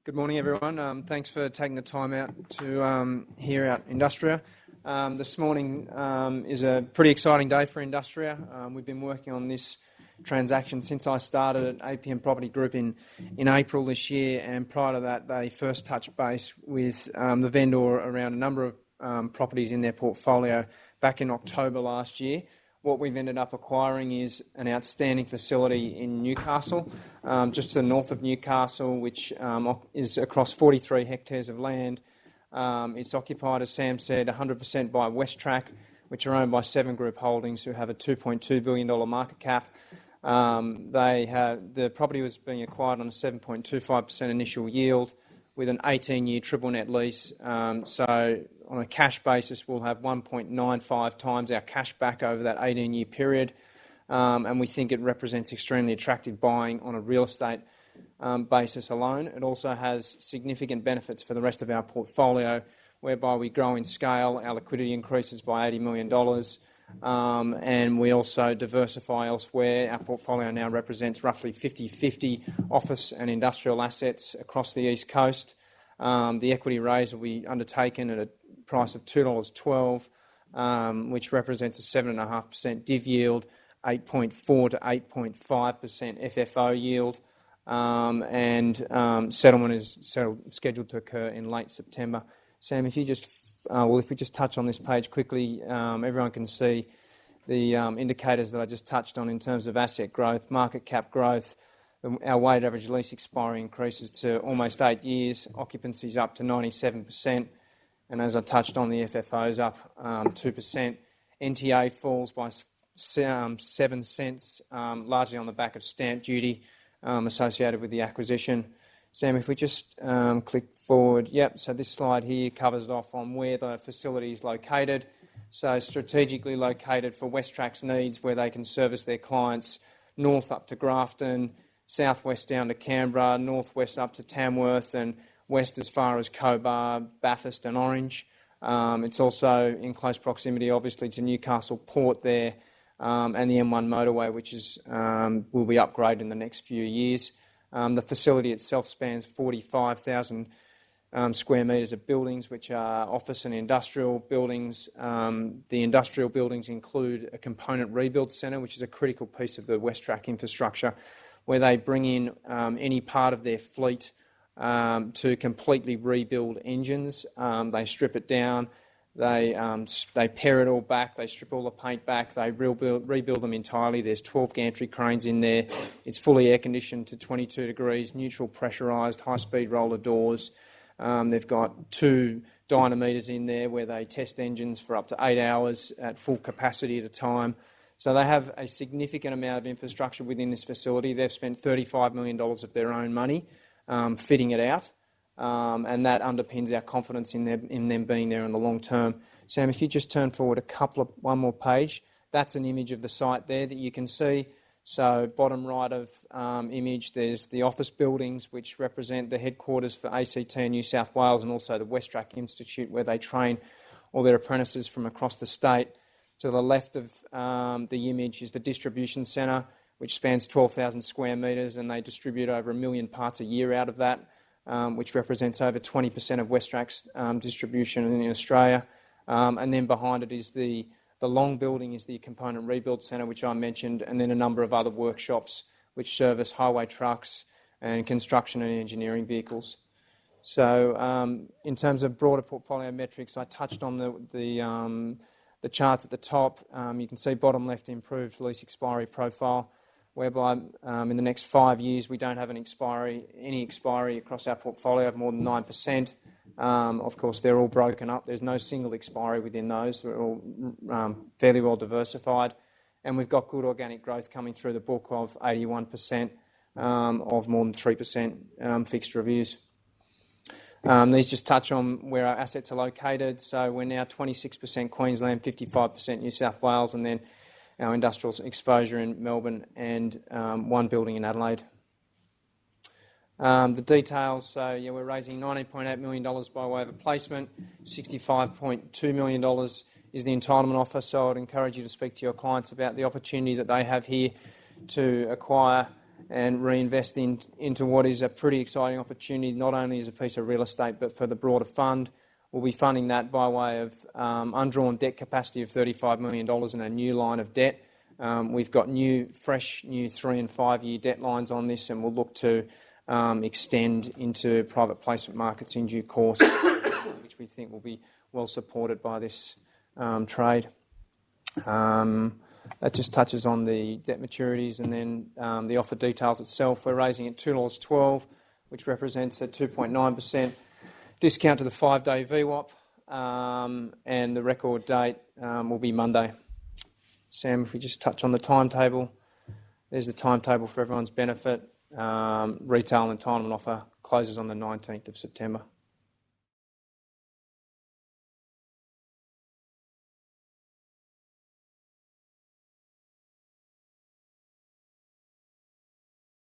Good morning, everyone. Thanks for taking the time out to hear out Industria. This morning is a pretty exciting day for Industria. We've been working on this transaction since I started at APM Property Group in April this year, and prior to that they first touched base with the vendor around a number of properties in their portfolio back in October last year. What we've ended up acquiring is an outstanding facility in Newcastle, just to the north of Newcastle, which is across 43 hectares of land. It's occupied, as Sam said, 100% by Westtrac, which are owned by Seven Group Holdings, who have a $2.2 billion market cap. The property was being acquired on a 7.25% initial yield with an 18-year triple net lease. So on a cash basis, we'll have 1.95 times our cash back over that 18-year period. And we think it represents extremely attractive buying on a real estate basis alone. It also has significant benefits for the rest of our portfolio, whereby we grow in scale, our liquidity increases by $80 million, and we also diversify elsewhere. Our portfolio now represents roughly 50-50 office and industrial assets across the East Coast. The equity raise will be undertaken at a price of $2.12, which represents a 7.5% div yield, 8.4 to 8.5% FFO yield, and settlement is scheduled to occur in late September. Sam, if we just touch on this page quickly, everyone can see the indicators that I just touched on in terms of asset growth, market cap growth. Our weighted average lease expiry increases to almost 8 years, occupancy's up to 97%, and as I touched on, the FFO's up 2%. NTA falls by 7 cents, largely on the back of stamp duty associated with the acquisition. Sam, if we just click forward. So this slide here covers off on where the facility is located. So strategically located for Westtrac's needs, where they can service their clients north up to Grafton, southwest down to Canberra, northwest up to Tamworth, and west as far as Cobar, Bathurst and Orange. It's also in close proximity, obviously, to Newcastle Port there, and the M1 motorway, which will be upgraded in the next few years. The facility itself spans 45,000 square metres of buildings, which are office and industrial buildings. The industrial buildings include a component rebuild centre, which is a critical piece of the Westtrac infrastructure, where they bring in any part of their fleet to completely rebuild engines. They strip it down, they pare it all back, they strip all the paint back, they rebuild them entirely. There's 12 gantry cranes in there. It's fully air conditioned to 22 degrees, neutral pressurised, high-speed roller doors. They've got 2 dynameters in there where they test engines for up to 8 hours at full capacity at a time. So they have a significant amount of infrastructure within this facility. They've spent $35 million of their own money fitting it out, and that underpins our confidence in them being there in the long term. Sam, if you just turn forward one more page, that's an image of the site there that you can see. So bottom right of image, there's the office buildings, which represent the headquarters for ACT in New South Wales, and also the Westtrac Institute, where they train all their apprentices from across the state. To the left of the image is the distribution centre, which spans 12,000 square metres, and they distribute over 1 million parts a year out of that, which represents over 20% of Westtrac's distribution in Australia. And then behind it is the long building is the component rebuild centre, which I mentioned, and then a number of other workshops which service highway trucks and construction and engineering vehicles. So in terms of broader portfolio metrics, I touched on the charts at the top. You can see bottom left, improved lease expiry profile, whereby in the next 5 years we don't have any expiry across our portfolio of more than 9%. Of course, they're all broken up. There's no single expiry within those. They're all fairly well diversified. And we've got good organic growth coming through the book of 81% of more than 3% fixed reviews. These just touch on where our assets are located. So we're now 26% Queensland, 55% New South Wales, and then our industrial exposure in Melbourne and 1 building in Adelaide. The details, so we're raising $19.8 million by way of a placement. $65.2 million is the entitlement offer, so I'd encourage you to speak to your clients about the opportunity that they have here to acquire and reinvest into what is a pretty exciting opportunity, not only as a piece of real estate, but for the broader fund. We'll be funding that by way of undrawn debt capacity of $35 million and a new line of debt. We've got fresh 3 and 5 year debt lines on this, and we'll look to extend into private placement markets in due course, which we think will be well supported by this trade. That just touches on the debt maturities, and then the offer details itself. We're raising at $2.12, which represents a 2.9% discount to the 5-day VWAP, and the record date will be Monday. Sam, if we just touch on the timetable, there's the timetable for everyone's benefit. Retail entitlement offer closes on the 19th of September.